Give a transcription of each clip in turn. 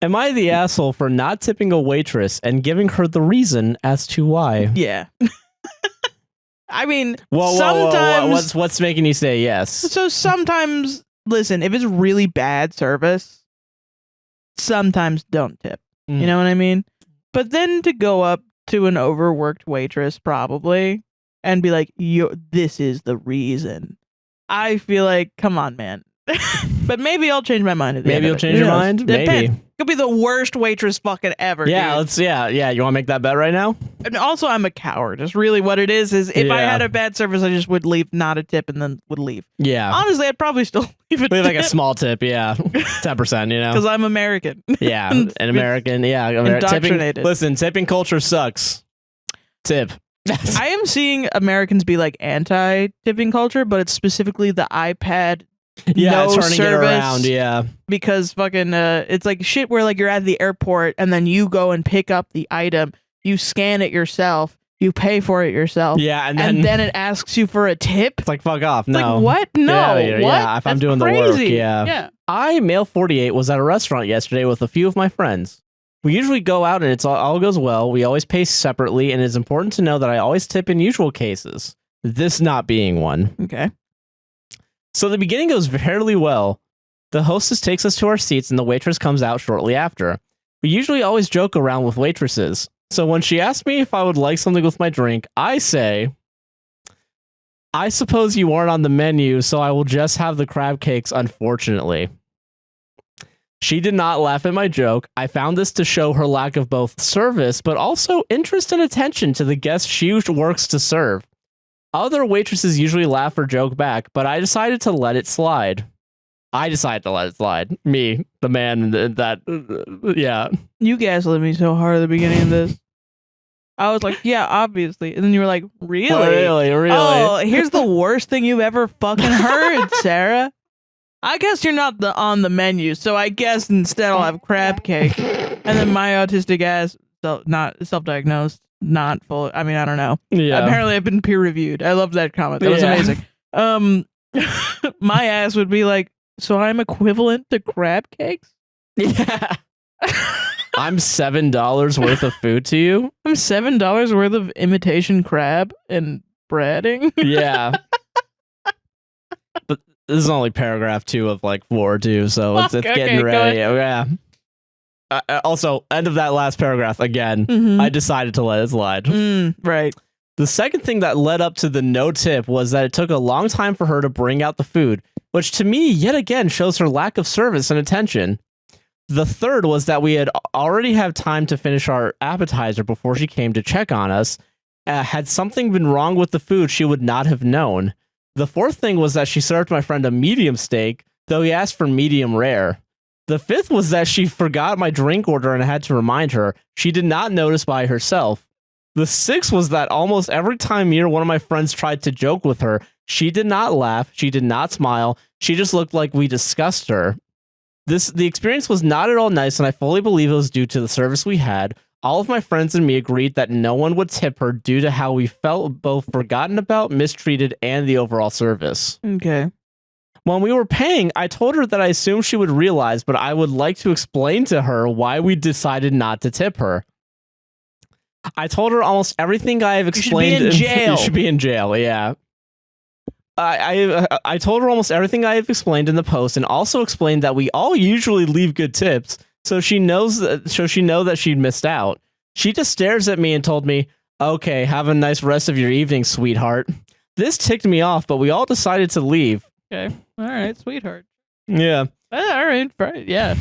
Am I the asshole for not tipping a waitress and giving her the reason as to why? Yeah. I mean, Whoa, sometimes... What's making you say yes? So sometimes, listen, if it's really bad service, sometimes don't tip. You know what I mean? But then to go up to an overworked waitress, probably, and be like, this is the reason. I feel like, come on, man. But maybe I'll change my mind. Maybe you'll change your mind? Maybe. Could be the worst waitress fucking ever. Yeah, dude. Yeah. You want to make that bet right now? And also, I'm a coward. It's really what it is if I had a bad service, I just would leave, not a tip, and then would leave. Yeah. Honestly, I'd probably still leave a tip. Like a small tip, yeah. 10%, you know? Because I'm American. Yeah, an American, yeah. Indoctrinated. Tipping culture sucks. Tip. I am seeing Americans be like anti-tipping culture, but it's specifically the iPad no turning service, it around, yeah. Because fucking it's like shit where like you're at the airport and then you go and pick up the item, you scan it yourself, you pay for it yourself. Yeah, and then it asks you for a tip. It's like fuck off. No. Like what? No. What? Yeah, if I'm doing crazy. The work, yeah. I, male 48, was at a restaurant yesterday with a few of my friends. We usually go out and it's all goes well. We always pay separately, and it's important to know that I always tip in usual cases. This not being one. Okay. So the beginning goes fairly well. The hostess takes us to our seats and the waitress comes out shortly after. We usually always joke around with waitresses. So when she asked me if I would like something with my drink, I say, I suppose you aren't on the menu, so I will just have the crab cakes, unfortunately. She did not laugh at my joke. I found this to show her lack of both service, but also interest and attention to the guests she works to serve. Other waitresses usually laugh or joke back, but I decided to let it slide. Me, the man yeah. You gaslit me so hard at the beginning of this. I was like, yeah, obviously. And then you were like, really? Really? Oh, here's the worst thing you've ever fucking heard, Sarah. I guess you're not on the menu, so I guess instead I'll have crab cake. And then my autistic ass, not self-diagnosed, not full. I mean, I don't know. Yeah. Apparently, I've been peer-reviewed. I loved that comment. That was amazing. My ass would be like, so I'm equivalent to crab cakes? Yeah. I'm $7 worth of food to you? I'm $7 worth of imitation crab and breading? Yeah. But this is only paragraph 2 of like 4 too, so it's getting ready. Yeah. Also, end of that last paragraph again. I decided to let it slide. Right. The second thing that led up to the no tip was that it took a long time for her to bring out the food, which to me yet again shows her lack of service and attention. The third was that we had already had time to finish our appetizer before she came to check on us. Had something been wrong with the food, she would not have known. The fourth thing was that she served my friend a medium steak, though he asked for medium rare. The fifth was that she forgot my drink order and I had to remind her. She did not notice by herself. The sixth was that almost every time me or one of my friends tried to joke with her, she did not laugh, she did not smile, she just looked like we discussed her. The experience was not at all nice, and I fully believe it was due to the service we had. All of my friends and me agreed that no one would tip her due to how we felt both forgotten about, mistreated, and the overall service. Okay. When we were paying, I told her that I assumed she would realize, but I would like to explain to her why we decided not to tip her. I told her almost everything I have explained. You should be in jail. You should be in jail, yeah. I told her almost everything I have explained in the post, and also explained that we all usually leave good tips, so she knows that she'd missed out. She just stares at me and told me, "Okay, have a nice rest of your evening, sweetheart." This ticked me off, but we all decided to leave. Okay, all right, sweetheart. Yeah. All right, yeah.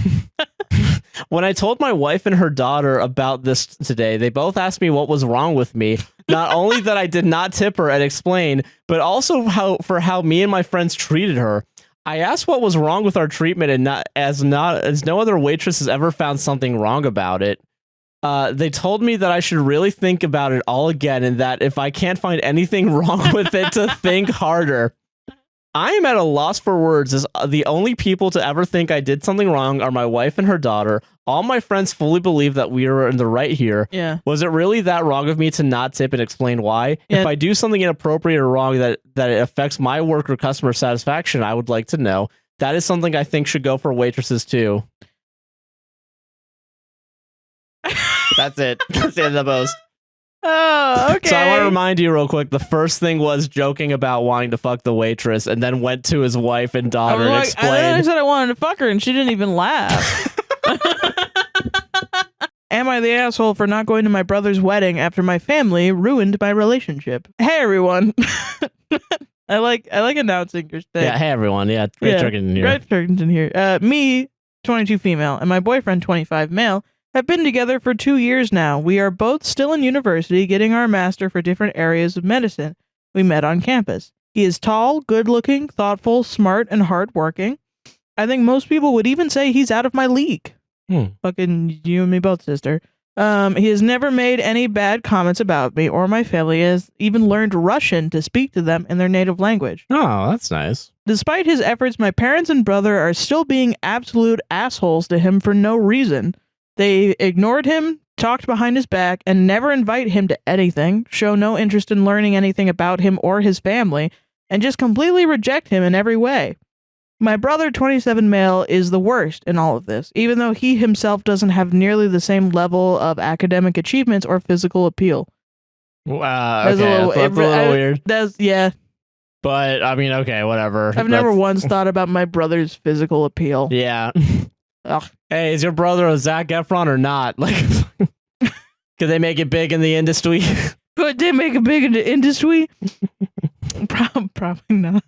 When I told my wife and her daughter about this today, they both asked me what was wrong with me. Not only that I did not tip her and explain, but also how me and my friends treated her. I asked what was wrong with our treatment, and as no other waitress has ever found something wrong about it. They told me that I should really think about it all again, and that if I can't find anything wrong with it, to think harder. I am at a loss for words, as the only people to ever think I did something wrong are my wife and her daughter. All my friends fully believe that we are in the right here. Yeah. Was it really that wrong of me to not tip and explain why? Yeah. If I do something inappropriate or wrong that it affects my work or customer satisfaction, I would like to know. That is something I think should go for waitresses too. That's it. That's the end of the post. Oh, okay. So I want to remind you real quick, the first thing was joking about wanting to fuck the waitress, and then went to his wife and daughter and I explained. said I wanted to fuck her, and she didn't even laugh. Am I the asshole for not going to my brother's wedding after my family ruined my relationship? Hey, everyone. I like announcing your thing. Yeah, hey everyone. Yeah, Great Turkington here. Great Turkington here. Me, 22 female, and my boyfriend, 25 male, have been together for 2 years now. We are both still in university, getting our master for different areas of medicine. We met on campus. He is tall, good-looking, thoughtful, smart, and hardworking. I think most people would even say he's out of my league. Fucking you and me both, sister. He has never made any bad comments about me or my family. He has even learned Russian to speak to them in their native language. Oh, that's nice. Despite his efforts, my parents and brother are still being absolute assholes to him for no reason. They ignored him, talked behind his back, and never invite him to anything, show no interest in learning anything about him or his family, and just completely reject him in every way. My brother, 27 male, is the worst in all of this, even though he himself doesn't have nearly the same level of academic achievements or physical appeal. Wow, okay, that's a little weird. Yeah. But, I mean, okay, whatever. I've never once thought about my brother's physical appeal. Yeah. Ugh. Hey, is your brother a Zac Efron or not? Like, could they make it big in the industry? Could they make it big in the industry? Probably not.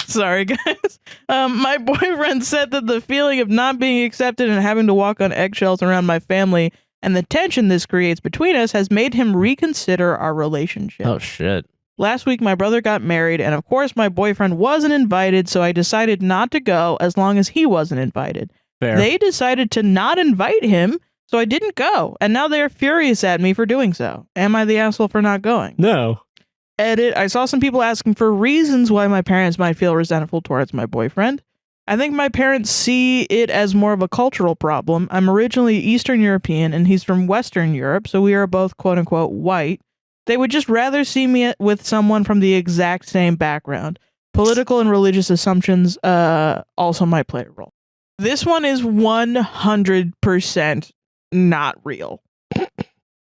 Sorry, guys. My boyfriend said that the feeling of not being accepted and having to walk on eggshells around my family and the tension this creates between us has made him reconsider our relationship. Oh, shit. Last week, my brother got married, and of course, my boyfriend wasn't invited, so I decided not to go as long as he wasn't invited. Fair. They decided to not invite him, so I didn't go, and now they're furious at me for doing so. Am I the asshole for not going? No. Edit. I saw some people asking for reasons why my parents might feel resentful towards my boyfriend. I think my parents see it as more of a cultural problem. I'm originally Eastern European, and he's from Western Europe, so we are both quote-unquote white. They would just rather see me with someone from the exact same background. Political and religious assumptions also might play a role. This one is 100% not real.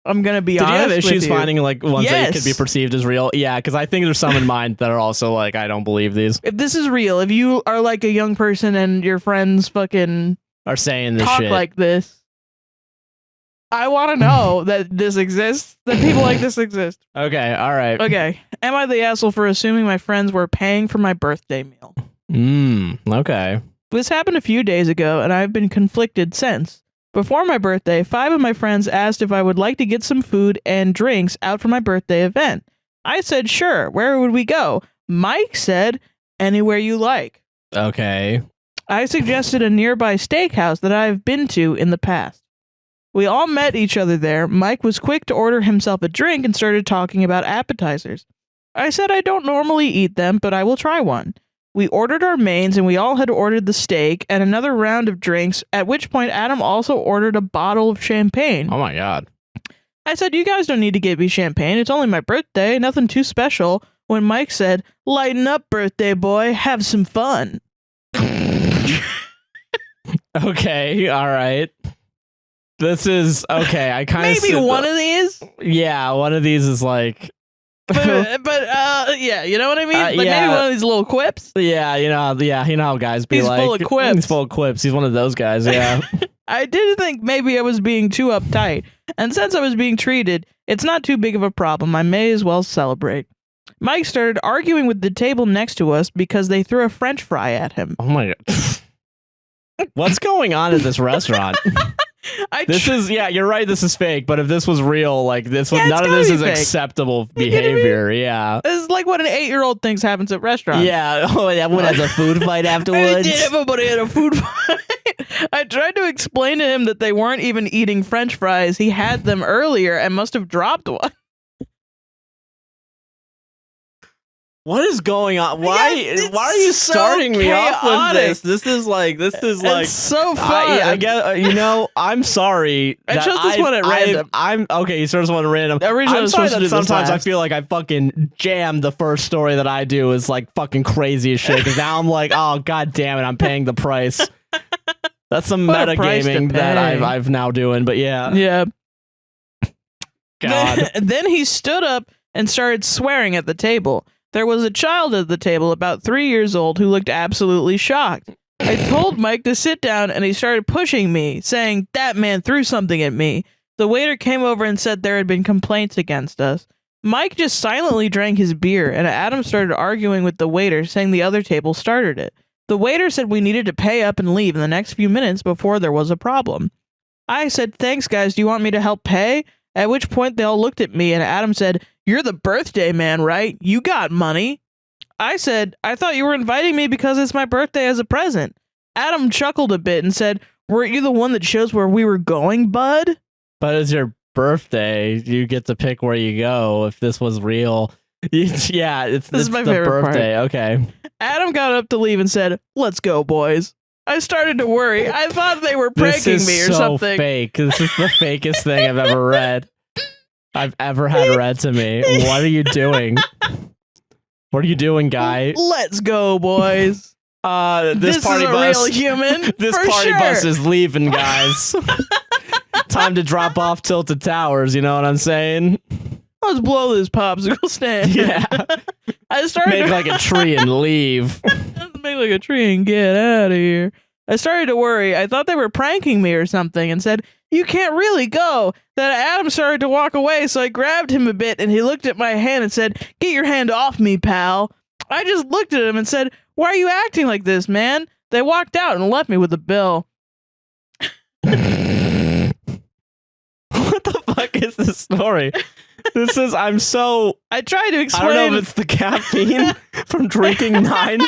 I'm going to be honest. Did you have issues with you. finding like ones that could be perceived as real? Yeah, because I think there's some in mind that are also like, I don't believe these. If this is real, if you are like a young person and your friends fucking are saying this talk shit like this, I want to know that this exists, that people like this exist. Okay, all right. Okay. Am I the asshole for assuming my friends were paying for my birthday meal? Okay. This happened a few days ago, and I've been conflicted since. Before my birthday, 5 of my friends asked if I would like to get some food and drinks out for my birthday event. I said, sure. Where would we go? Mike said, anywhere you like. Okay. I suggested a nearby steakhouse that I've been to in the past. We all met each other there. Mike was quick to order himself a drink and started talking about appetizers. I said I don't normally eat them, but I will try one. We ordered our mains, and we all had ordered the steak and another round of drinks, at which point Adam also ordered a bottle of champagne. Oh my god. I said, you guys don't need to get me champagne. It's only my birthday. Nothing too special. When Mike said, lighten up, birthday boy. Have some fun. Okay, all right. This is, okay, I kind of maybe one of these? Yeah, one of these is like... yeah, you know what I mean? Like yeah. maybe one of these little quips? Yeah, you know how guys be He's like... full of quips. He's full of quips. He's one of those guys, yeah. I did think maybe I was being too uptight, and since I was being treated, it's not too big of a problem. I may as well celebrate. Mike started arguing with the table next to us because they threw a French fry at him. Oh my god. What's going on at this restaurant? Yeah, you're right, this is fake, but if this was real, like this would, none of this is fake. Acceptable behavior. Yeah. This is like what an 8-year-old thinks happens at restaurants. Yeah. Oh, everyone has a food fight afterwards. Everybody had a food fight. I tried to explain to him that they weren't even eating French fries. He had them earlier and must have dropped one. What is going on? Why it's are you so starting me off with chaotic. this? This is like It's so fun. I get you know, I'm sorry. I that chose this one at random. I'm okay, you chose this one at random. Originally, I I'm was sorry supposed to that do this sometimes I last. feel like I fucking jam the first story that I do is like fucking crazy as shit. Because now I'm like, oh god damn it, I'm paying the price. That's some What a price to metagaming that pay. I've now doing, but yeah. Yeah. God. Then he stood up and started swearing at the table. There was a child at the table about 3 years old who looked absolutely shocked. I told Mike to sit down and he started pushing me, saying, "That man threw something at me." The waiter came over and said there had been complaints against us. Mike just silently drank his beer and Adam started arguing with the waiter, saying the other table started it. The waiter said we needed to pay up and leave in the next few minutes before there was a problem. I said, "Thanks guys, do you want me to help pay?" At which point they all looked at me and Adam said, "You're the birthday man, right? You got money." I said, "I thought you were inviting me because it's my birthday as a present." Adam chuckled a bit and said, "Weren't you the one that shows where we were going, bud?" But it's your birthday. You get to pick where you go. If this was real, yeah, it's is my the favorite birthday. Okay. Adam got up to leave and said, "Let's go, boys." I started to worry. I thought they were This pranking is me or so something. fake. This is the fakest thing I've ever read. I've ever had read to me. What are you doing? What are you doing, guy? Let's go, boys. This party is a bus. real human. This for party sure. bus is leaving, guys. Time to drop off Tilted Towers. You know what I'm saying? Let's blow this popsicle stand. Yeah. I started Make to like a tree and leave. make like a tree and get out of here. I started to worry. I thought they were pranking me or something and said, "You can't really go." Then Adam started to walk away, so I grabbed him a bit and he looked at my hand and said, "Get your hand off me, pal." I just looked at him and said, "Why are you acting like this, man?" They walked out and left me with a bill. What the fuck is this story? This is, I'm so, I tried to I explain. don't know if it's the caffeine from drinking 9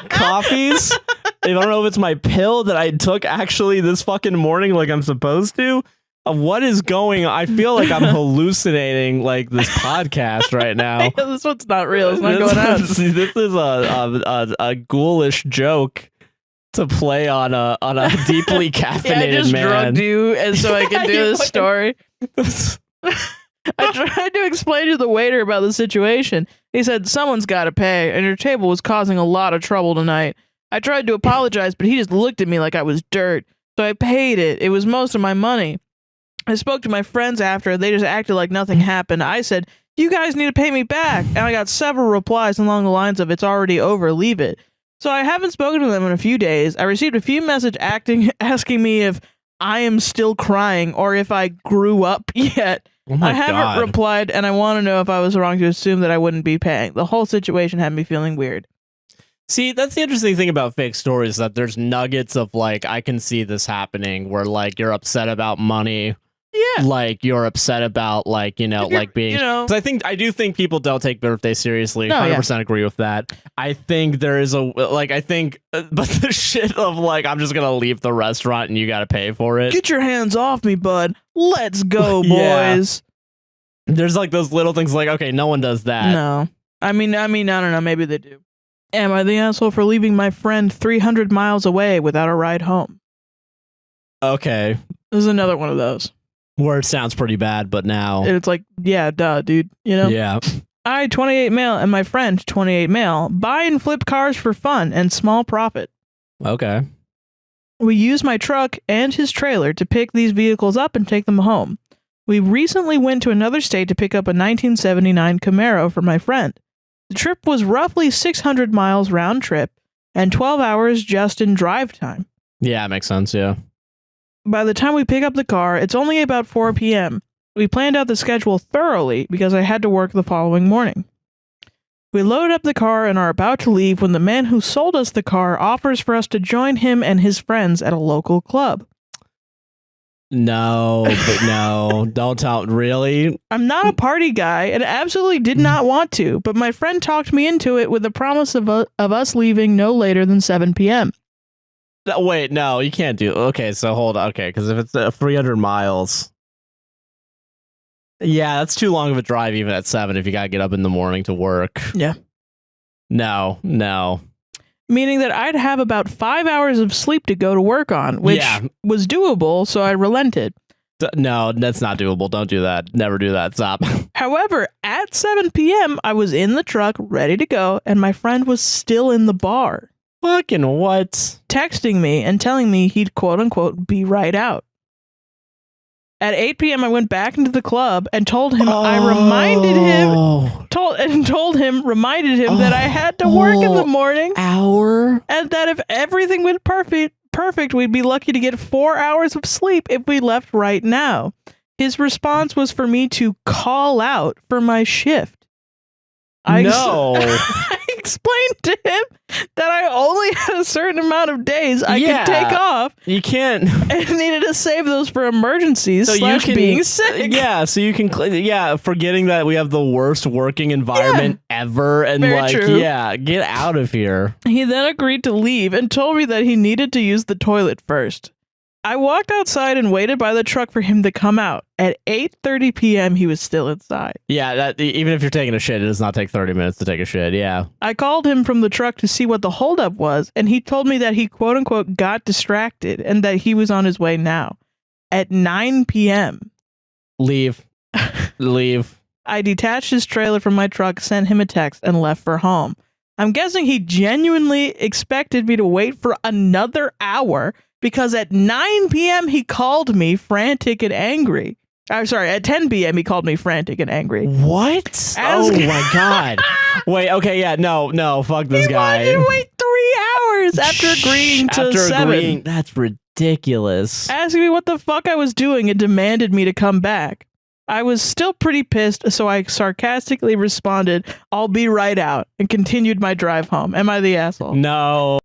coffees. I don't know if it's my pill that I took actually this fucking morning like I'm supposed to. What is going on? I feel like I'm hallucinating like this podcast right now. This one's not real. It's not going on. This is a ghoulish joke to play on a deeply caffeinated Yeah, I just man. drugged you, and so I can do you this fucking- story. I tried to explain to the waiter about the situation. He said, "Someone's got to pay, and your table was causing a lot of trouble tonight." I tried to apologize, but he just looked at me like I was dirt. So I paid it. It was most of my money. I spoke to my friends after. They just acted like nothing happened. I said, "You guys need to pay me back." And I got several replies along the lines of, "It's already over. Leave it." So I haven't spoken to them in a few days. I received a few messages asking me if I am still crying or if I grew up yet. Oh my I haven't God. replied, and I want to know if I was wrong to assume that I wouldn't be paying. The whole situation had me feeling weird. See, that's the interesting thing about fake stories, that there's nuggets of like, I can see this happening where like you're upset about money. Yeah. Like you're upset about like, you know, If you're- like being, you know. 'cause I do think people don't take birthdays seriously. No, yeah. 100% agree with that. I think there is but the shit of like, I'm just going to leave the restaurant and you got to pay for it. Get your hands off me, bud. Let's go, Yeah. boys. There's like those little things like, okay, no one does that. No. I mean, I don't know. Maybe they do. Am I the asshole for leaving my friend 300 miles away without a ride home? Okay. This is another one of those. Where it sounds pretty bad, but now. And it's like, yeah, duh, dude. You know? Yeah. I, 28 male, and my friend, 28 male, buy and flip cars for fun and small profit. Okay. We use my truck and his trailer to pick these vehicles up and take them home. We recently went to another state to pick up a 1979 Camaro for my friend. The trip was roughly 600 miles round trip and 12 hours just in drive time. Yeah, it makes sense. Yeah. By the time we pick up the car, it's only about 4 p.m. We planned out the schedule thoroughly because I had to work the following morning. We load up the car and are about to leave when the man who sold us the car offers for us to join him and his friends at a local club. No, but no, don't tell. Really? I'm not a party guy and absolutely did not want to, but my friend talked me into it with the promise of us leaving no later than 7 p.m. No, wait, no, you can't do. Okay, so hold on. Okay, because if it's 300 miles, yeah, that's too long of a drive even at 7 if you gotta get up in the morning to work. Yeah. No. Meaning that I'd have about 5 hours of sleep to go to work on, which was doable, so I relented. No, that's not doable. Don't do that. Never do that. Stop. However, at 7 p.m., I was in the truck, ready to go, and my friend was still in the bar. Fucking what? Texting me and telling me he'd quote-unquote be right out. At 8 p.m., I went back into the club and told him reminded him that I had to work in the morning. Hour? And that if everything went perfect, we'd be lucky to get 4 hours of sleep if we left right now. His response was for me to call out for my shift. I explained to him that I only had a certain amount of days I could take off. You can't. And needed to save those for emergencies / being sick. Yeah, so you can. Forgetting that we have the worst working environment ever, and Very true. Get out of here. He then agreed to leave and told me that he needed to use the toilet first. I walked outside and waited by the truck for him to come out. At 8:30 p.m., he was still inside. Yeah, that even if you're taking a shit, it does not take 30 minutes to take a shit. Yeah. I called him from the truck to see what the holdup was, and he told me that he quote-unquote got distracted and that he was on his way now. At 9 p.m. Leave. I detached his trailer from my truck, sent him a text, and left for home. I'm guessing he genuinely expected me to wait for another hour because at 9 p.m. he called me frantic and angry. I'm sorry, at 10 p.m. he called me frantic and angry. What? Oh my God. Wait, okay, yeah, no, fuck this guy. He wanted to wait 3 hours after agreeing to 7. That's ridiculous. Asking me what the fuck I was doing and demanded me to come back. I was still pretty pissed, so I sarcastically responded, "I'll be right out," and continued my drive home. Am I the asshole? No.